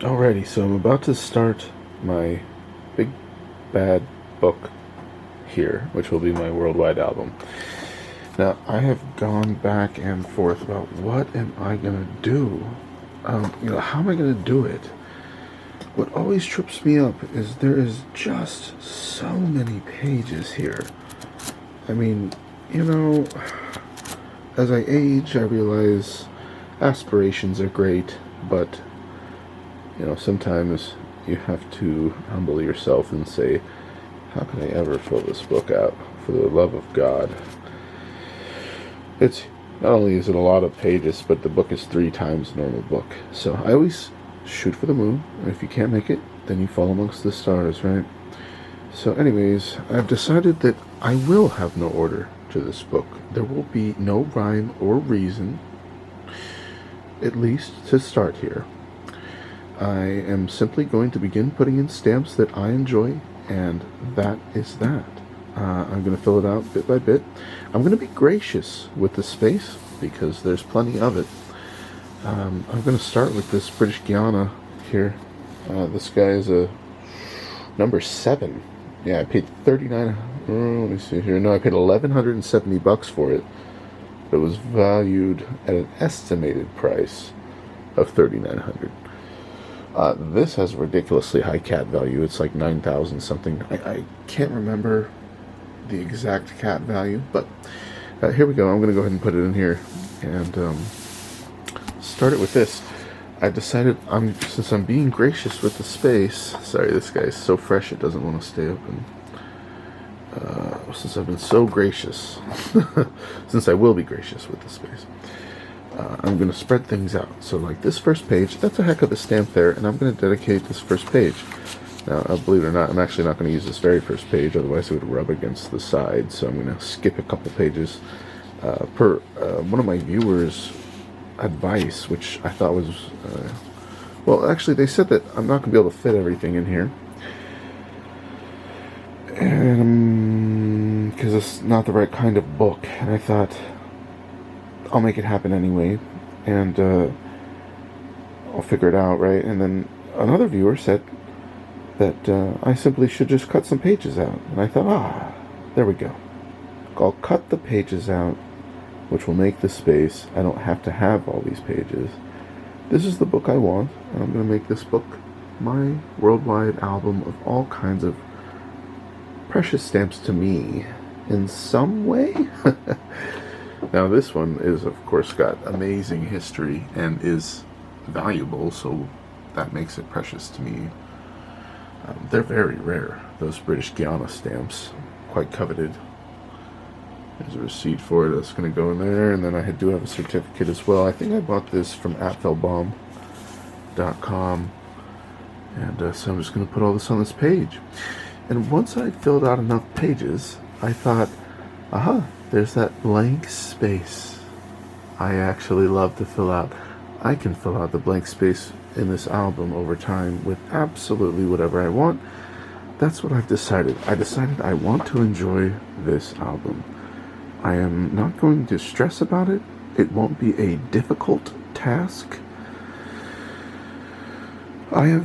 Alrighty, so I'm about to start my big bad book here, which will be my worldwide album. Now, I have gone back and forth about what am I going to do? How am I going to do it? What always trips me up is there is just so many pages here. I mean, as I age, I realize aspirations are great, but sometimes you have to humble yourself and say, how can I ever fill this book out? For the love of God. It's not only is it a lot of pages, but the book is 3 times a normal book. So I always shoot for the moon, and if you can't make it, then you fall amongst the stars, right? So anyways, I've decided that I will have no order to this book. There will be no rhyme or reason, at least to start here. I am simply going to begin putting in stamps that I enjoy, and that is that. I'm going to fill it out bit by bit. I'm going to be gracious with the space because there's plenty of it. I'm going to start with this British Guiana here. This guy is a number 7. Yeah, I paid $39. Let me see here. No, I paid $1,170 for it. It was valued at an estimated price of $3,900. This has a ridiculously high cat value. It's like 9,000 something. I can't remember the exact cat value, but here we go. I'm going to go ahead and put it in here and start it with this. I decided, since I'm being gracious with the space. Sorry, this guy is so fresh it doesn't want to stay open. Since I've been so gracious, since I will be gracious with the space. I'm going to spread things out. So like this first page, that's a heck of a stamp there, and I'm going to dedicate this first page. Now, believe it or not, I'm actually not going to use this very first page, otherwise it would rub against the side, so I'm going to skip a couple pages. Per one of my viewers' advice, which I thought was... well, actually, they said that I'm not going to be able to fit everything in here. And because it's not the right kind of book, and I thought... I'll make it happen anyway, and I'll figure it out, right? And then another viewer said that I simply should just cut some pages out. And I thought, there we go. I'll cut the pages out, which will make the space. I don't have to have all these pages. This is the book I want, and I'm going to make this book my worldwide album of all kinds of precious stamps to me in some way. Now this one is, of course, got amazing history and is valuable, so that makes it precious to me. They're very rare, those British Guiana stamps, quite coveted. There's a receipt for it that's going to go in there, and then I do have a certificate as well. I think I bought this from apfelbaum.com, and so I'm just going to put all this on this page. And once I filled out enough pages, I thought, aha, there's that blank space I actually love to fill out. I can fill out the blank space in this album over time with absolutely whatever I want. That's what I've decided. I decided I want to enjoy this album. I am not going to stress about it. It won't be a difficult task. I have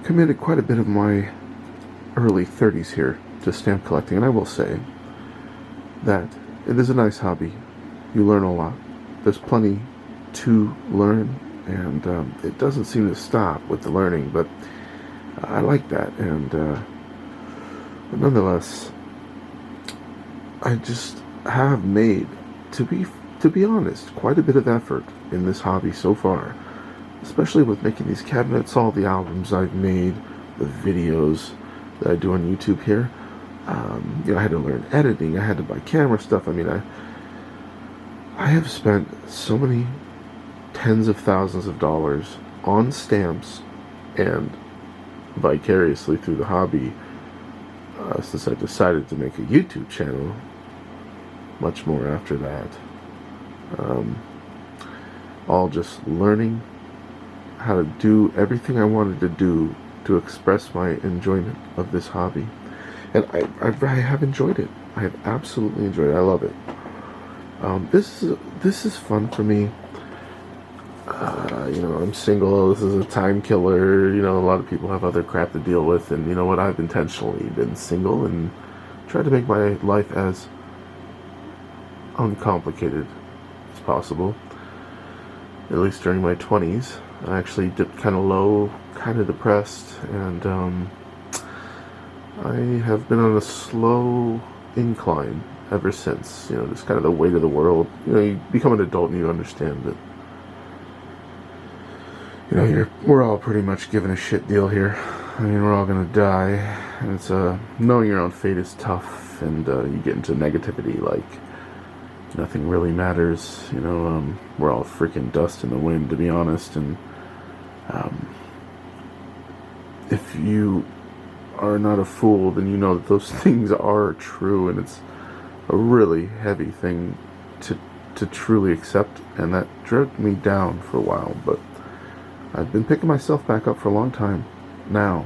committed quite a bit of my early 30s here to stamp collecting, and I will say that it is a nice hobby. You learn a lot. There's plenty to learn, and it doesn't seem to stop with the learning, but I like that. And but nonetheless, I just have made, to be honest, quite a bit of effort in this hobby so far, especially with making these cabinets, all the albums I've made, the videos that I do on YouTube here. I had to learn editing. I had to buy camera stuff. I mean, I have spent so many tens of thousands of dollars on stamps and vicariously through the hobby since I decided to make a YouTube channel. Much more after that. All just learning how to do everything I wanted to do to express my enjoyment of this hobby. And I have enjoyed it. I have absolutely enjoyed it. I love it. This is fun for me. I'm single. This is a time killer. A lot of people have other crap to deal with, and you know what? I've intentionally been single and tried to make my life as uncomplicated as possible. At least during my 20s, I actually dipped kind of low, kind of depressed, and I have been on a slow incline ever since. Just kind of the weight of the world. You become an adult and you understand that. We're all pretty much given a shit deal here. We're all gonna die, and it's knowing your own fate is tough, and you get into negativity like nothing really matters. We're all freaking dust in the wind, to be honest. And if you are not a fool, then you know that those things are true, and it's a really heavy thing to truly accept, and that dragged me down for a while, but I've been picking myself back up for a long time now,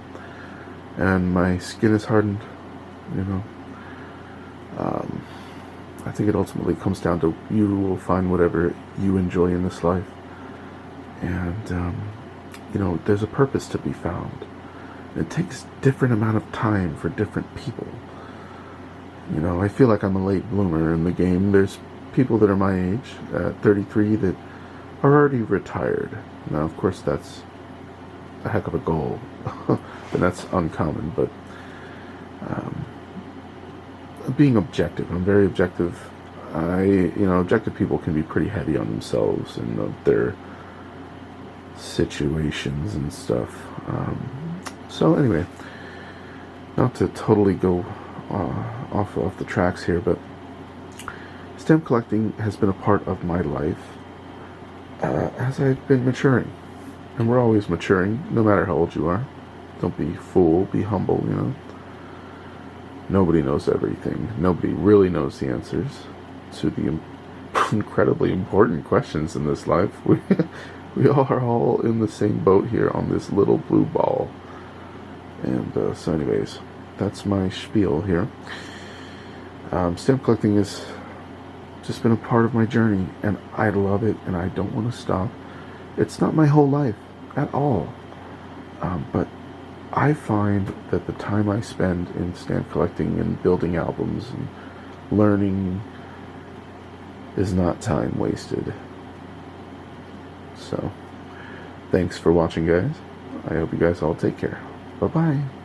and my skin is hardened. I think it ultimately comes down to you will find whatever you enjoy in this life, and there's a purpose to be found. It takes different amount of time for different people. I feel like I'm a late bloomer in the game. There's people that are my age, at 33, that are already retired. Now, of course, that's a heck of a goal, and that's uncommon, but being objective, I'm very objective. Objective people can be pretty heavy on themselves and their situations and stuff. So anyway, not to totally go off the tracks here, but stamp collecting has been a part of my life as I've been maturing. And we're always maturing, no matter how old you are. Don't be a fool, be humble, Nobody knows everything. Nobody really knows the answers to the incredibly important questions in this life. We are all in the same boat here on this little blue ball. And so anyways, that's my spiel here. Stamp collecting has just been a part of my journey, and I love it, and I don't want to stop. It's not my whole life at all, but I find that the time I spend in stamp collecting and building albums and learning is not time wasted. So, thanks for watching, guys. I hope you guys all take care. Bye-bye.